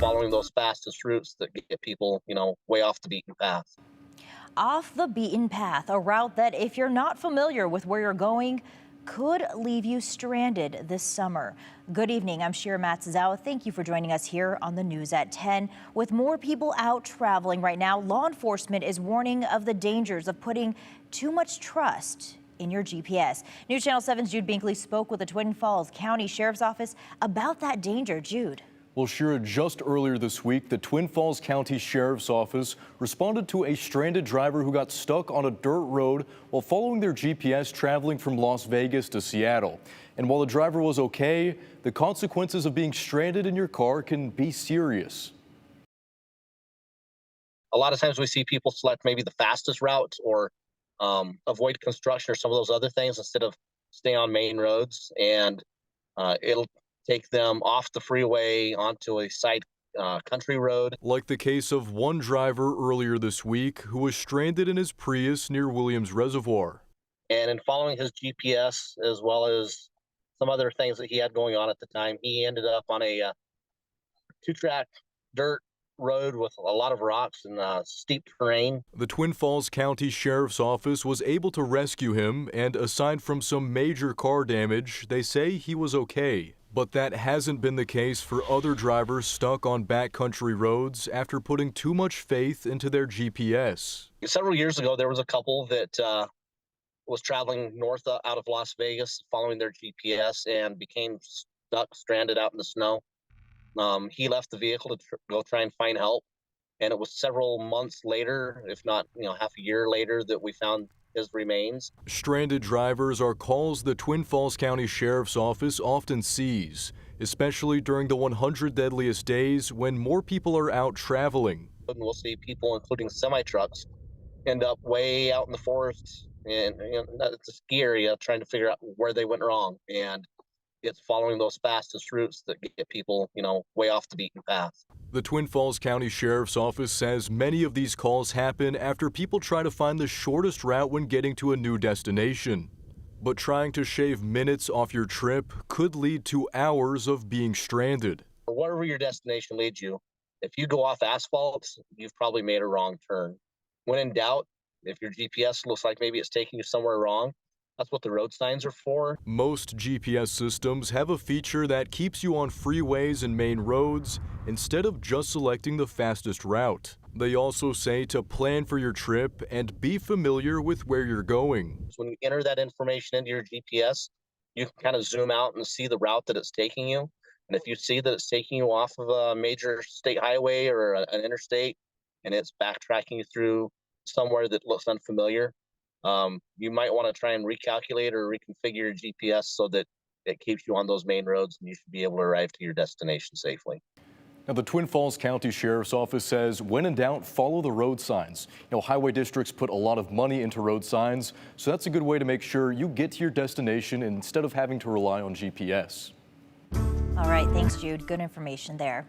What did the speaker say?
following those fastest routes that get people, way off the beaten path. Off the beaten path, a route that, if you're not familiar with where you're going, could leave you stranded this summer. Good evening, I'm Shira Matsuzawa. Thank you for joining us here on the News at 10. With more people out traveling right now, law enforcement is warning of the dangers of putting too much trust in your GPS. News Channel 7's Jude Binkley spoke with the Twin Falls County Sheriff's Office about that danger. Jude. Well, Shira, just earlier this week, the Twin Falls County Sheriff's Office responded to a stranded driver who got stuck on a dirt road while following their GPS traveling from Las Vegas to Seattle. And while the driver was okay, the consequences of being stranded in your car can be serious. A lot of times we see people select maybe the fastest route or avoid construction or some of those other things instead of stay on main roads, and it'll take them off the freeway onto a side country road. Like the case of one driver earlier this week who was stranded in his Prius near Williams Reservoir. And in following his GPS, as well as some other things that he had going on at the time, he ended up on a two-track dirt road with a lot of rocks and steep terrain. The Twin Falls County Sheriff's Office was able to rescue him, and aside from some major car damage, they say he was okay. But that hasn't been the case for other drivers stuck on backcountry roads after putting too much faith into their GPS. Several years ago, there was a couple that was traveling north out of Las Vegas, following their GPS, and became stuck, stranded out in the snow. He left the vehicle to go try and find help, and it was several months later, if not half a year later, that we found his remains. Stranded drivers are calls the Twin Falls County Sheriff's Office often sees, especially during the 100 deadliest days when more people are out traveling. And we'll see people, including semi-trucks, end up way out in the forest and it's a ski area, trying to figure out where they went wrong. And it's following those fastest routes that get people, way off the beaten path. The Twin Falls County Sheriff's Office says many of these calls happen after people try to find the shortest route when getting to a new destination. But trying to shave minutes off your trip could lead to hours of being stranded. Wherever your destination leads you, if you go off asphalt, you've probably made a wrong turn. When in doubt, if your GPS looks like maybe it's taking you somewhere wrong, that's what the road signs are for. Most GPS systems have a feature that keeps you on freeways and main roads instead of just selecting the fastest route. They also say to plan for your trip and be familiar with where you're going. So when you enter that information into your GPS, you can kind of zoom out and see the route that it's taking you. And if you see that it's taking you off of a major state highway or an interstate, and it's backtracking you through somewhere that looks unfamiliar, you might want to try and recalculate or reconfigure your GPS so that it keeps you on those main roads and you should be able to arrive to your destination safely. Now, the Twin Falls County Sheriff's Office says when in doubt, follow the road signs. Highway districts put a lot of money into road signs, so that's a good way to make sure you get to your destination instead of having to rely on GPS. All right, thanks, Jude. Good information there.